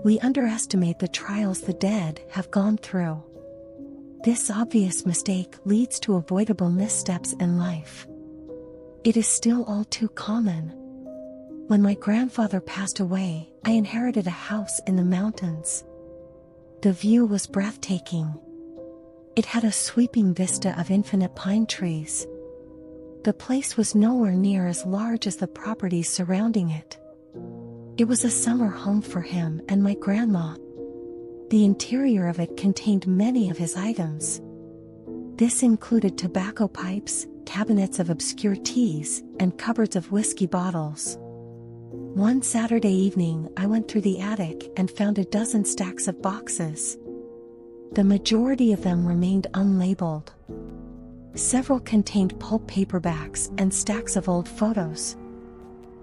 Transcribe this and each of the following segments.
We underestimate the trials the dead have gone through. This obvious mistake leads to avoidable missteps in life. It is still all too common. When my grandfather passed away, I inherited a house in the mountains. The view was breathtaking. It had a sweeping vista of infinite pine trees. The place was nowhere near as large as the properties surrounding it. It was a summer home for him and my grandma. The interior of it contained many of his items. This included tobacco pipes, cabinets of obscure teas, and cupboards of whiskey bottles. One Saturday evening, I went through the attic and found a dozen stacks of boxes. The majority of them remained unlabeled. Several contained pulp paperbacks and stacks of old photos.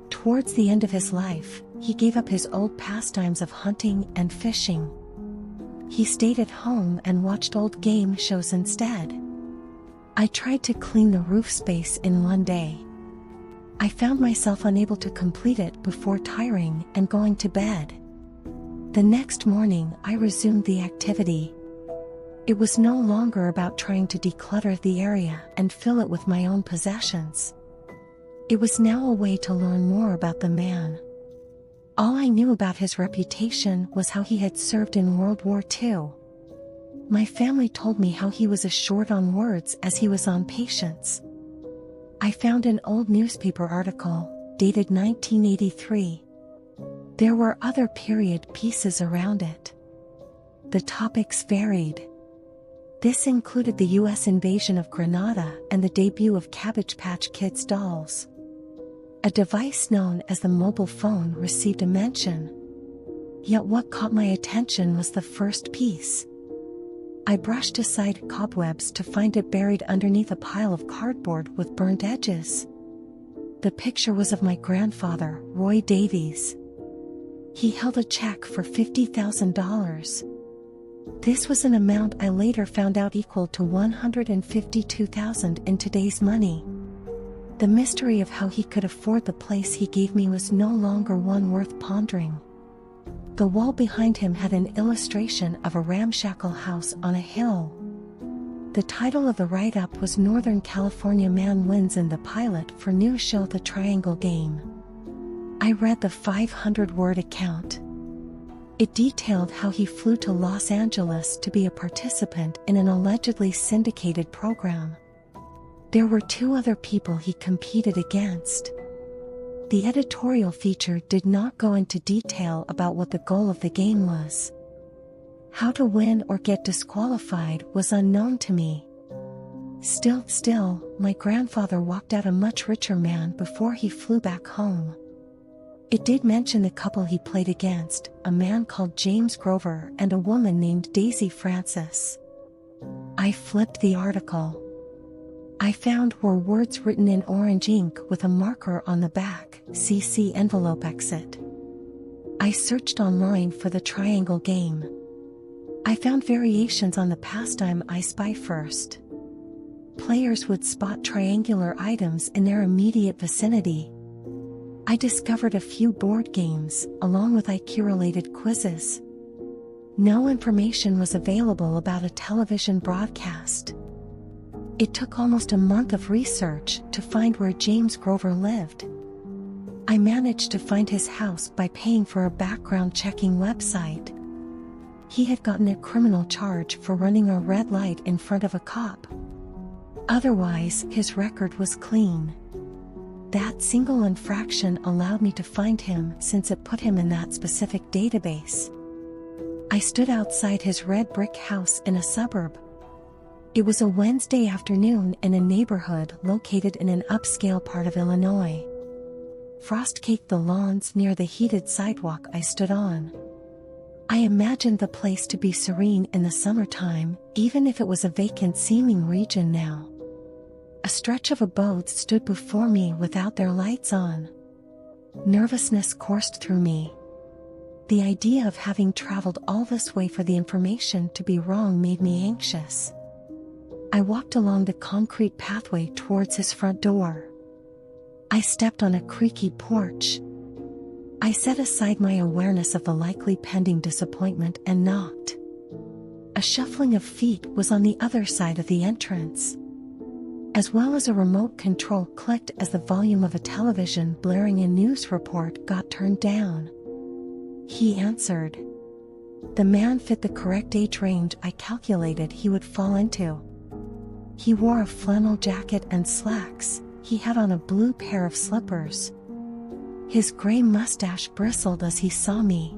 Towards the end of his life, he gave up his old pastimes of hunting and fishing. He stayed at home and watched old game shows instead. I tried to clean the roof space in one day. I found myself unable to complete it before tiring and going to bed. The next morning, I resumed the activity. It was no longer about trying to declutter the area and fill it with my own possessions. It was now a way to learn more about the man. All I knew about his reputation was how he had served in World War II. My family told me how he was as short on words as he was on patience. I found an old newspaper article, dated 1983. There were other period pieces around it. The topics varied. This included the US invasion of Grenada and the debut of Cabbage Patch Kids dolls. A device known as the mobile phone received a mention. Yet what caught my attention was the first piece. I brushed aside cobwebs to find it buried underneath a pile of cardboard with burnt edges. The picture was of my grandfather, Roy Davies. He held a check for $50,000. This was an amount I later found out equaled to $152,000 in today's money. The mystery of how he could afford the place he gave me was no longer one worth pondering. The wall behind him had an illustration of a ramshackle house on a hill. The title of the write-up was Northern California Man Wins in the Pilot for New Show The Triangle Game. I read the 500-word account. It detailed how he flew to Los Angeles to be a participant in an allegedly syndicated program. There were 2 other people he competed against. The editorial feature did not go into detail about what the goal of the game was. How to win or get disqualified was unknown to me. Still, my grandfather walked out a much richer man before he flew back home. It did mention the couple he played against, a man called James Grover and a woman named Daisy Francis. I flipped the article. I found were words written in orange ink with a marker on the back, CC envelope exit. I searched online for the triangle game. I found variations on the pastime I Spy First. Players would spot triangular items in their immediate vicinity. I discovered a few board games, along with IQ-related quizzes. No information was available about a television broadcast. It took almost a month of research to find where James Grover lived. I managed to find his house by paying for a background checking website. He had gotten a criminal charge for running a red light in front of a cop. Otherwise, his record was clean. That single infraction allowed me to find him since it put him in that specific database. I stood outside his red brick house in a suburb. It was a Wednesday afternoon in a neighborhood located in an upscale part of Illinois. Frost caked the lawns near the heated sidewalk I stood on. I imagined the place to be serene in the summertime, even if it was a vacant-seeming region now. A stretch of abodes stood before me without their lights on. Nervousness coursed through me. The idea of having traveled all this way for the information to be wrong made me anxious. I walked along the concrete pathway towards his front door. I stepped on a creaky porch. I set aside my awareness of the likely pending disappointment and knocked. A shuffling of feet was on the other side of the entrance, as well as a remote control clicked as the volume of a television blaring a news report got turned down. He answered. The man fit the correct age range I calculated he would fall into. He wore a flannel jacket and slacks. He had on a blue pair of slippers. His gray mustache bristled as he saw me.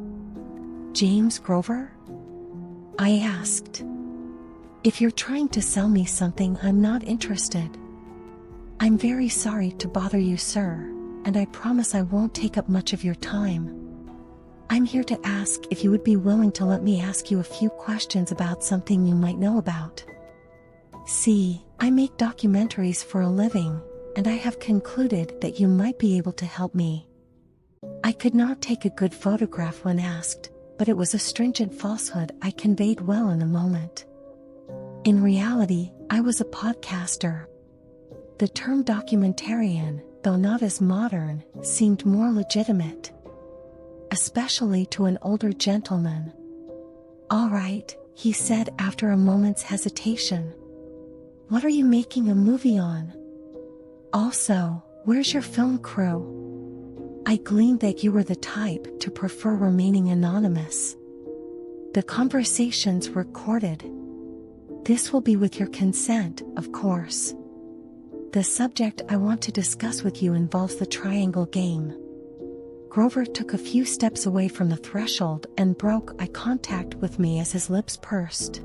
James Grover? I asked. If you're trying to sell me something, I'm not interested. I'm very sorry to bother you, sir, and I promise I won't take up much of your time. I'm here to ask if you would be willing to let me ask you a few questions about something you might know about. See, I make documentaries for a living, and I have concluded that you might be able to help me. I could not take a good photograph when asked, but it was a stringent falsehood I conveyed well in a moment. In reality, I was a podcaster. The term documentarian, though not as modern, seemed more legitimate, especially to an older gentleman. All right, he said after a moment's hesitation. What are you making a movie on? Also, where's your film crew? I gleaned that you were the type to prefer remaining anonymous. The conversation's recorded. This will be with your consent, of course. The subject I want to discuss with you involves the triangle game. Grover took a few steps away from the threshold and broke eye contact with me as his lips pursed.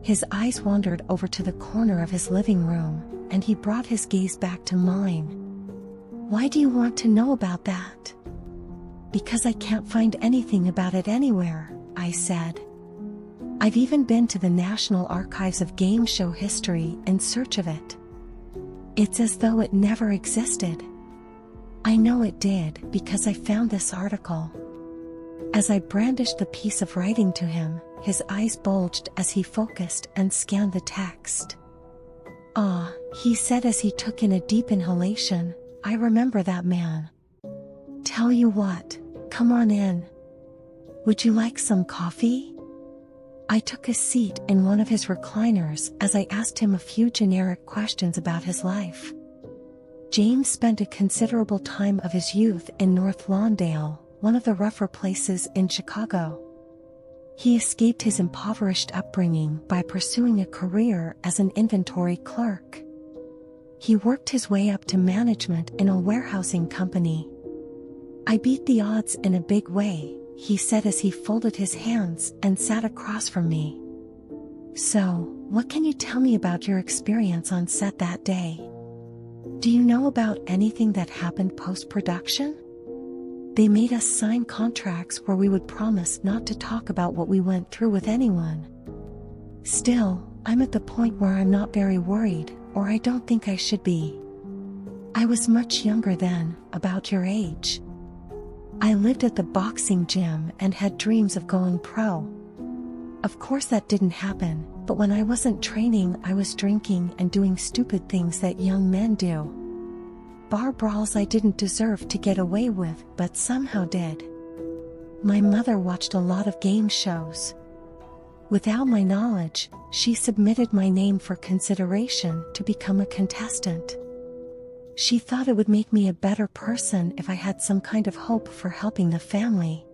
His eyes wandered over to the corner of his living room, and he brought his gaze back to mine. Why do you want to know about that? Because I can't find anything about it anywhere, I said. I've even been to the National Archives of Game Show History in search of it. It's as though it never existed. I know it did because I found this article. As I brandished the piece of writing to him, his eyes bulged as he focused and scanned the text. Ah, he said as he took in a deep inhalation, I remember that man. Tell you what, come on in. Would you like some coffee? I took a seat in one of his recliners as I asked him a few generic questions about his life. James spent a considerable time of his youth in North Lawndale, one of the rougher places in Chicago. He escaped his impoverished upbringing by pursuing a career as an inventory clerk. He worked his way up to management in a warehousing company. I beat the odds in a big way, he said as he folded his hands and sat across from me. So, what can you tell me about your experience on set that day? Do you know about anything that happened post-production? They made us sign contracts where we would promise not to talk about what we went through with anyone. Still, I'm at the point where I'm not very worried, or I don't think I should be. I was much younger then, about your age. I lived at the boxing gym and had dreams of going pro. Of course that didn't happen, but when I wasn't training I was drinking and doing stupid things that young men do. Bar brawls I didn't deserve to get away with, but somehow did. My mother watched a lot of game shows. Without my knowledge, she submitted my name for consideration to become a contestant. She thought it would make me a better person if I had some kind of hope for helping the family.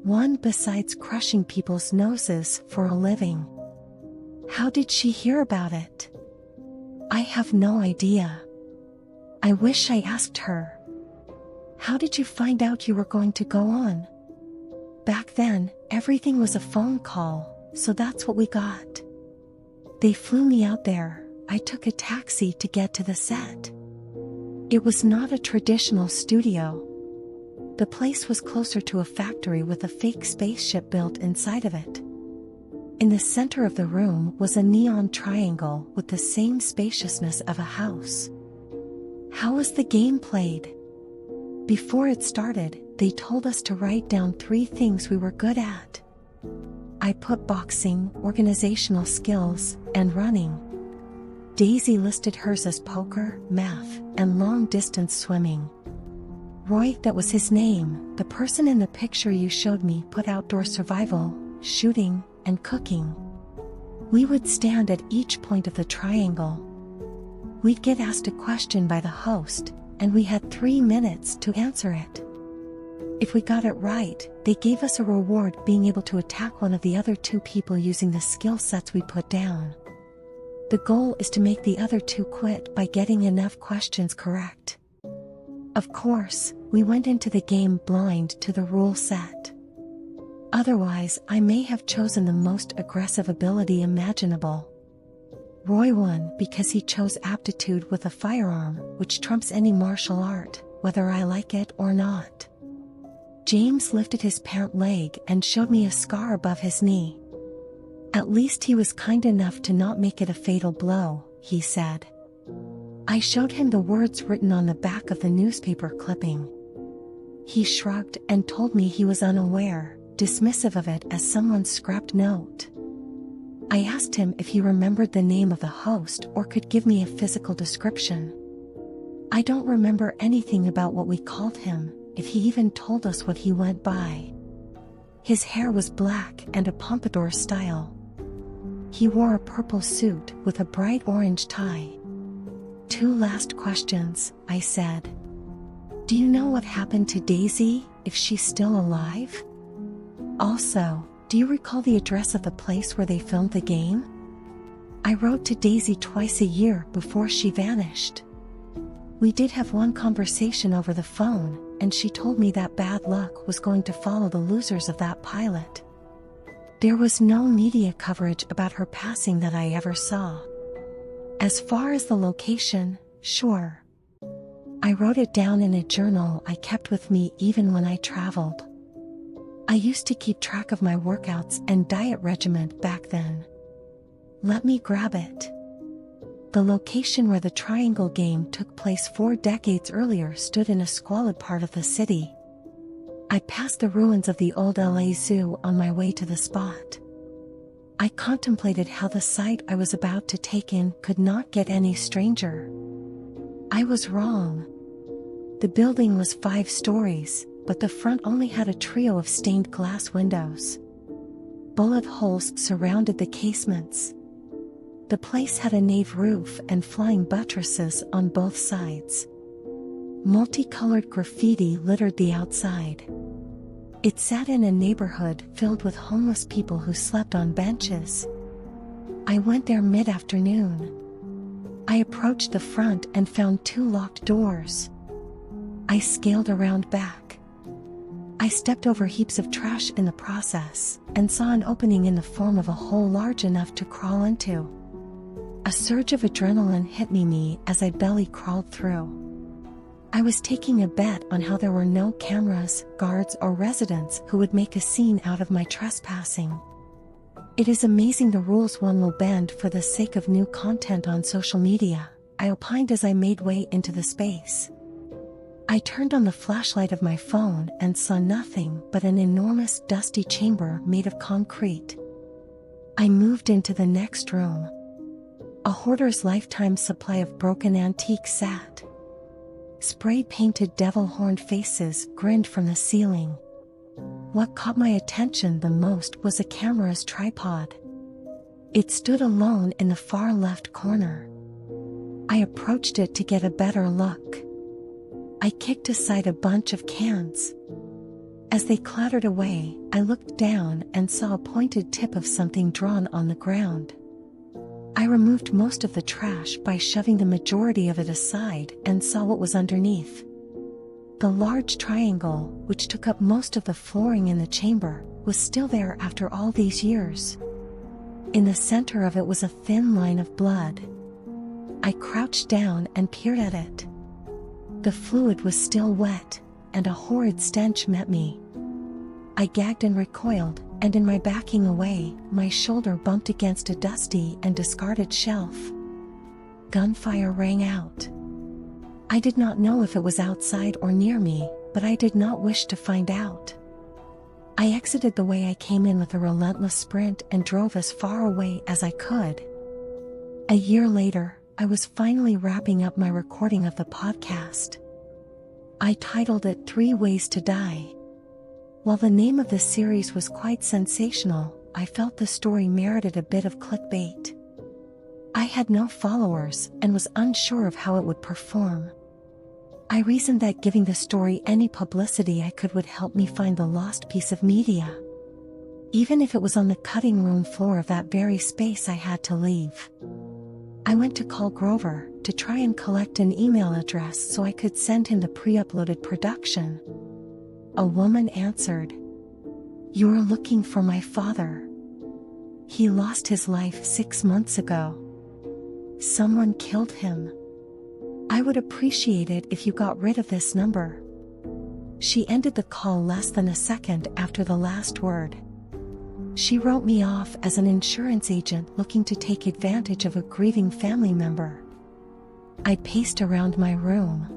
One besides crushing people's noses for a living. How did she hear about it? I have no idea. I wish I asked her. How did you find out you were going to go on? Back then, everything was a phone call, so that's what we got. They flew me out there. I took a taxi to get to the set. It was not a traditional studio. The place was closer to a factory with a fake spaceship built inside of it. In the center of the room was a neon triangle with the same spaciousness of a house. How was the game played? Before it started, they told us to write down 3 things we were good at. I put boxing, organizational skills, and running. Daisy listed hers as poker, math, and long-distance swimming. Roy, that was his name. The person in the picture you showed me put outdoor survival, shooting, and cooking. We would stand at each point of the triangle. We'd get asked a question by the host, and we had 3 minutes to answer it. If we got it right, they gave us a reward, being able to attack one of the other 2 people using the skill sets we put down. The goal is to make the other 2 quit by getting enough questions correct. Of course, we went into the game blind to the rule set. Otherwise, I may have chosen the most aggressive ability imaginable. Roy won because he chose aptitude with a firearm, which trumps any martial art, whether I like it or not. James lifted his pant leg and showed me a scar above his knee. At least he was kind enough to not make it a fatal blow, he said. I showed him the words written on the back of the newspaper clipping. He shrugged and told me he was unaware, dismissive of it as someone's scrapped note. I asked him if he remembered the name of the host or could give me a physical description. I don't remember anything about what we called him, if he even told us what he went by. His hair was black and a pompadour style. He wore a purple suit with a bright orange tie. 2 last questions, I said. Do you know what happened to Daisy, if she's still alive? Also, do you recall the address of the place where they filmed the game? I wrote to Daisy twice a year before she vanished. We did have one conversation over the phone, and she told me that bad luck was going to follow the losers of that pilot. There was no media coverage about her passing that I ever saw. As far as the location, sure. I wrote it down in a journal I kept with me even when I traveled. I used to keep track of my workouts and diet regimen back then. Let me grab it. The location where the triangle game took place 4 decades earlier stood in a squalid part of the city. I passed the ruins of the old LA Zoo on my way to the spot. I contemplated how the site I was about to take in could not get any stranger. I was wrong. The building was 5 stories, but the front only had a trio of stained glass windows. Bullet holes surrounded the casements. The place had a nave roof and flying buttresses on both sides. Multicolored graffiti littered the outside. It sat in a neighborhood filled with homeless people who slept on benches. I went there mid-afternoon. I approached the front and found 2 locked doors. I scaled around back. I stepped over heaps of trash in the process, and saw an opening in the form of a hole large enough to crawl into. A surge of adrenaline hit me as I belly crawled through. I was taking a bet on how there were no cameras, guards, or residents who would make a scene out of my trespassing. It is amazing the rules one will bend for the sake of new content on social media, I opined as I made way into the space. I turned on the flashlight of my phone and saw nothing but an enormous dusty chamber made of concrete. I moved into the next room. A hoarder's lifetime supply of broken antiques sat. Spray-painted devil-horned faces grinned from the ceiling. What caught my attention the most was a camera's tripod. It stood alone in the far left corner. I approached it to get a better look. I kicked aside a bunch of cans. As they clattered away, I looked down and saw a pointed tip of something drawn on the ground. I removed most of the trash by shoving the majority of it aside and saw what was underneath. The large triangle, which took up most of the flooring in the chamber, was still there after all these years. In the center of it was a thin line of blood. I crouched down and peered at it. The fluid was still wet, and a horrid stench met me. I gagged and recoiled, and in my backing away, my shoulder bumped against a dusty and discarded shelf. Gunfire rang out. I did not know if it was outside or near me, but I did not wish to find out. I exited the way I came in with a relentless sprint and drove as far away as I could. A year later, I was finally wrapping up my recording of the podcast. I titled it 3 Ways to Die. While the name of the series was quite sensational, I felt the story merited a bit of clickbait. I had no followers and was unsure of how it would perform. I reasoned that giving the story any publicity I could would help me find the lost piece of media. Even if it was on the cutting room floor of that very space I had to leave. I went to call Grover to try and collect an email address so I could send him the pre-uploaded production. A woman answered. "You're looking for my father. He lost his life 6 months ago. Someone killed him. I would appreciate it if you got rid of this number." She ended the call less than a second after the last word. She wrote me off as an insurance agent looking to take advantage of a grieving family member. I paced around my room.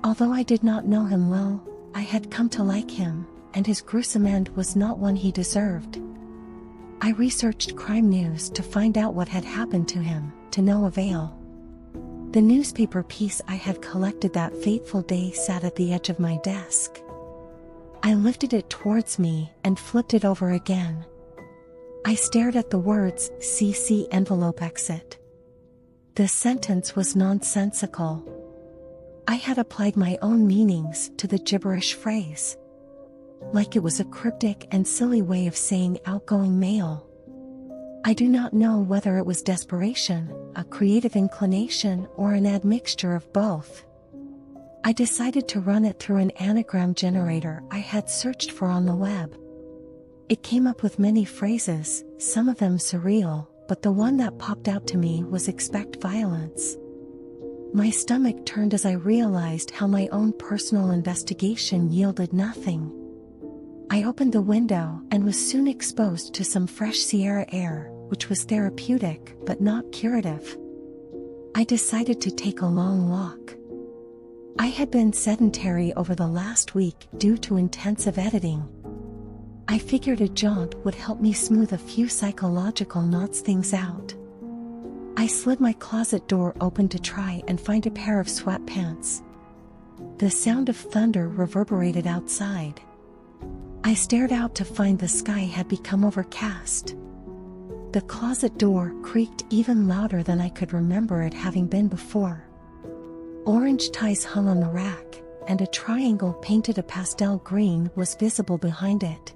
Although I did not know him well, I had come to like him, and his gruesome end was not one he deserved. I researched crime news to find out what had happened to him, to no avail. The newspaper piece I had collected that fateful day sat at the edge of my desk. I lifted it towards me and flipped it over again. I stared at the words, "CC envelope exit." The sentence was nonsensical. I had applied my own meanings to the gibberish phrase. Like it was a cryptic and silly way of saying outgoing mail. I do not know whether it was desperation, a creative inclination, or an admixture of both. I decided to run it through an anagram generator I had searched for on the web. It came up with many phrases, some of them surreal, but the one that popped out to me was "expect violence." My stomach turned as I realized how my own personal investigation yielded nothing. I opened the window and was soon exposed to some fresh Sierra air, which was therapeutic but not curative. I decided to take a long walk. I had been sedentary over the last week due to intensive editing. I figured a jaunt would help me smooth a few psychological knots things out. I slid my closet door open to try and find a pair of sweatpants. The sound of thunder reverberated outside. I stared out to find the sky had become overcast. The closet door creaked even louder than I could remember it having been before. Orange ties hung on the rack, and a triangle painted a pastel green was visible behind it.